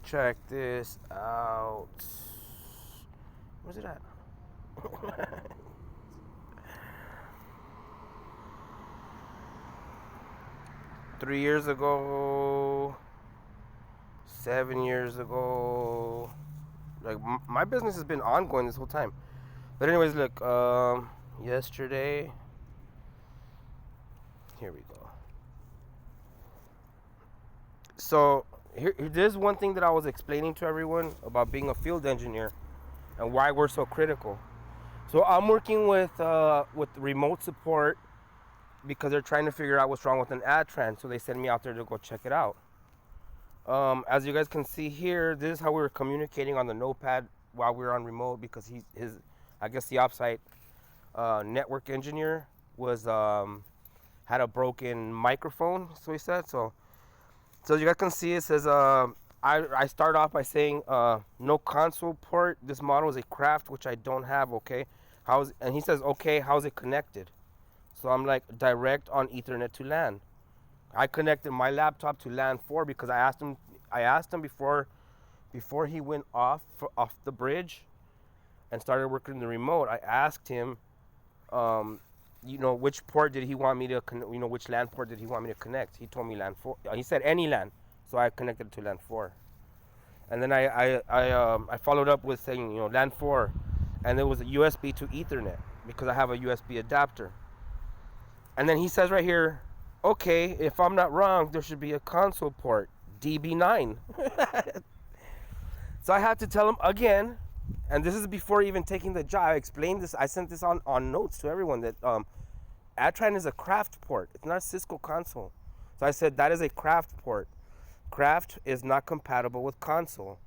check this out. Where's it at? 3 years ago, 7 years ago. Like my business has been ongoing this whole time. But anyways, look. Yesterday. Here we go. So there's one thing that I was explaining to everyone about being a field engineer and why we're so critical. So I'm working with remote support because they're trying to figure out what's wrong with an Adtran. So they sent me out there to go check it out. As you guys can see here, this is how we were communicating on the notepad while we were on remote, because I guess the offsite network engineer was had a broken microphone. So he said so. So you guys can see it says I start off by saying no console port. This model is a craft which I don't have. Okay, and he says okay, how's it connected? So I'm like, direct on Ethernet to LAN. I connected my laptop to LAN 4 because I asked him before he went off the bridge and started working the remote. I asked him, which port did he want me to which LAN port did he want me to connect? He told me LAN 4. He said any LAN, so I connected to LAN 4. And then I followed up with saying LAN 4, and it was a USB to Ethernet because I have a USB adapter. And then he says right here, okay, if I'm not wrong, there should be a console port, DB9. So I had to tell him again, and this is before even taking the job. I explained this. I sent this on notes to everyone that Adtran is a craft port. It's not a Cisco console. So I said that is a craft port. Craft is not compatible with console.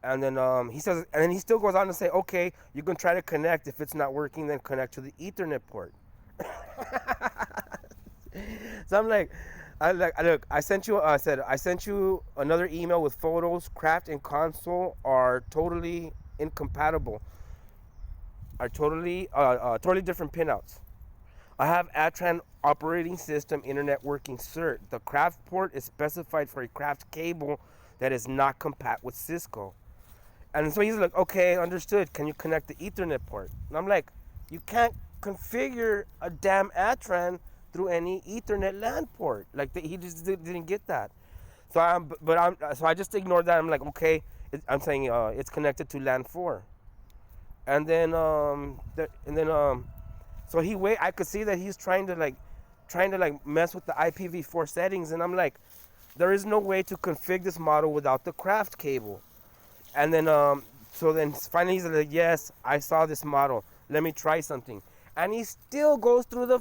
And then he says, and then he still goes on to say, okay, you can try to connect. If it's not working, then connect to the Ethernet port. So I'm like, look, I sent you another email with photos. Craft and console are totally incompatible. Are totally different pinouts. I have Adtran operating system internet working cert. The craft port is specified for a craft cable that is not compatible with Cisco. And so he's like, okay, understood. Can you connect the Ethernet port? And I'm like, you can't configure a damn Adtran through any Ethernet LAN port. Like he just didn't get that. So I just ignored that. I'm like, okay, I'm saying it's connected to LAN 4. And then so I could see that he's trying to mess with the IPv4 settings, and I'm like, there is no way to configure this model without the craft cable. And then so then finally he's like, yes, I saw this model. Let me try something. And he still goes through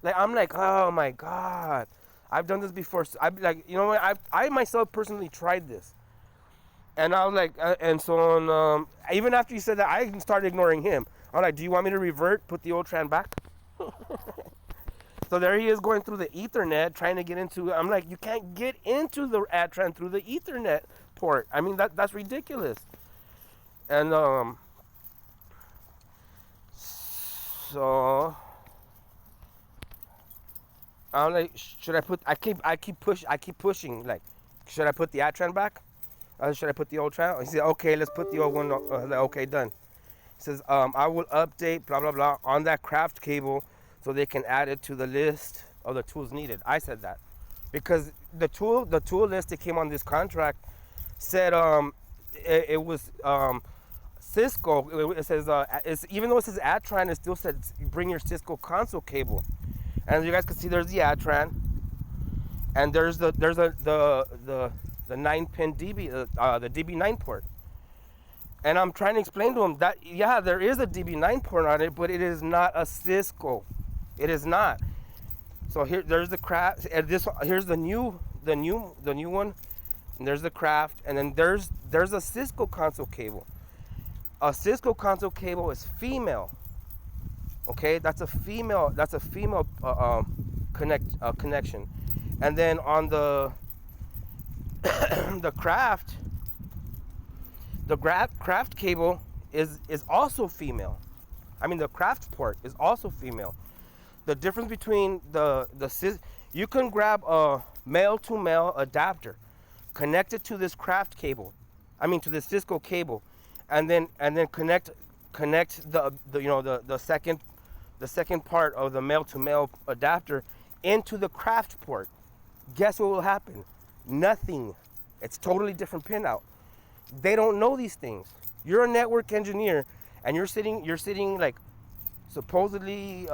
I'm like, oh my God, I've done this before. So I'm like, I myself personally tried this. And I was like, and so on, even after he said that, I started ignoring him. I'm like, do you want me to revert, put the old Tran back? So there he is going through the Ethernet, trying to get into, I'm like, you can't get into the Adtran through the Ethernet port. I mean, that's ridiculous. And, so I'm like, should I put? I keep pushing. Like, should I put the Adtran back? Should I put the old Tran? He said, okay, let's put the old one. Okay, done. He says, I will update blah blah blah on that craft cable so they can add it to the list of the tools needed. I said that because the tool list that came on this contract said it was Cisco. It says even though it says Adtran, it still said bring your Cisco console cable. And as you guys can see, there's the Adtran, and there's the 9-pin DB, the DB9 port. And I'm trying to explain to him that there is a DB9 port on it, but it is not a Cisco. It is not. So there's the craft, and here's the new one, and there's the craft, and then there's a Cisco console cable. A Cisco console cable is female. Okay, that's a female connection. And then on the the craft cable is also female. I mean, the craft port is also female. The difference between you can grab a male to male adapter, connect it to this craft cable, to this Cisco cable, and then connect the second part of the male to male adapter into the craft port. Guess what will happen? Nothing. It's totally different pinout. They don't know these things. You're a network engineer, and you're sitting like supposedly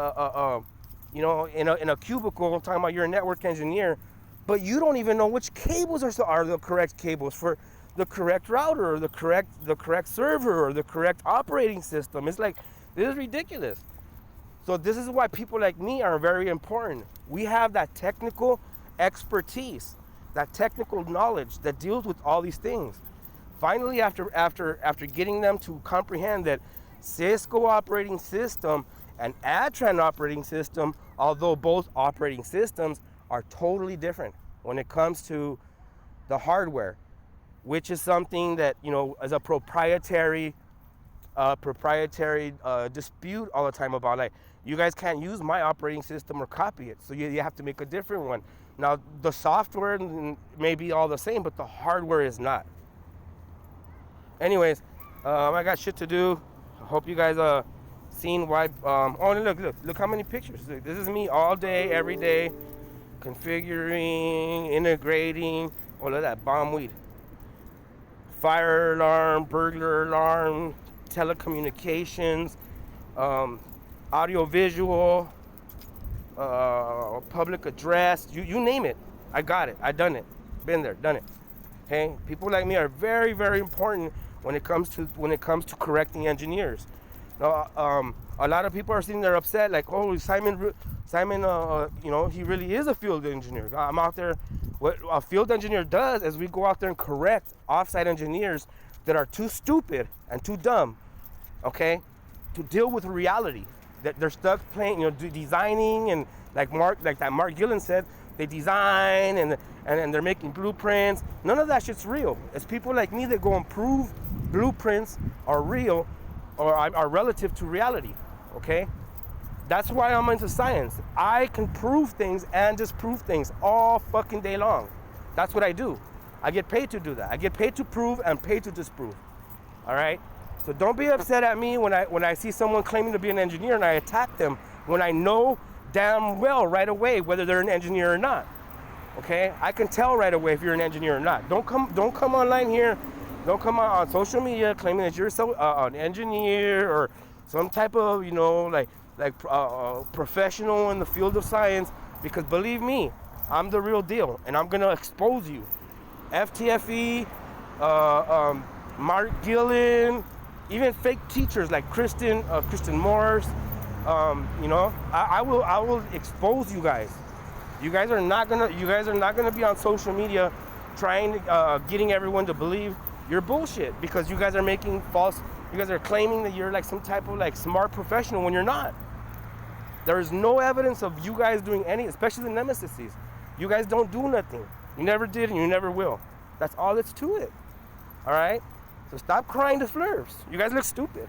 in a cubicle talking about you're a network engineer, but you don't even know which cables are the correct cables for the correct router or the correct server or the correct operating system. It's like, this is ridiculous. So this is why people like me are very important. We have that technical expertise, that technical knowledge that deals with all these things. Finally, after getting them to comprehend that Cisco operating system and Adtran operating system, although both operating systems are totally different when it comes to the hardware, which is something that, is a proprietary dispute all the time about, like, you guys can't use my operating system or copy it, so you have to make a different one. Now, the software may be all the same, but the hardware is not. Anyways, I got shit to do. I hope you guys seen why. Look how many pictures. Look, this is me all day, every day, configuring, integrating. Oh, look at that bomb weed. Fire alarm, burglar alarm, telecommunications, audio visual, public address. You name it. I got it. I done it. Been there, done it. Okay, people like me are very, very important when it comes to correcting engineers. Now, a lot of people are sitting there upset, like, oh, Simon, he really is a field engineer. I'm out there. What a field engineer does is we go out there and correct offsite engineers that are too stupid and too dumb, okay, to deal with reality. That they're stuck playing, designing, and like Mark Gillen said, they design and they're making blueprints. None of that shit's real. It's people like me that go and prove blueprints are real or are relative to reality, okay? That's why I'm into science. I can prove things and disprove things all fucking day long. That's what I do. I get paid to do that. I get paid to prove and paid to disprove, all right? So don't be upset at me when I see someone claiming to be an engineer and I attack them when I know damn well right away whether they're an engineer or not. Okay, I can tell right away if you're an engineer or not. Don't come online here. Don't come on social media claiming that you're an engineer or some type of professional in the field of science. Because believe me, I'm the real deal, and I'm gonna expose you. FTFE, Mark Gillen, even fake teachers like Kristen Morris. I will expose you guys. You guys are not gonna be on social media trying getting everyone to believe your bullshit, because you guys are making false. You guys are claiming that you're like some type of like smart professional when you're not. There is no evidence of you guys doing any, especially the nemesis. You guys don't do nothing. You never did and you never will. That's all that's to it. All right? So stop crying to flirs. You guys look stupid.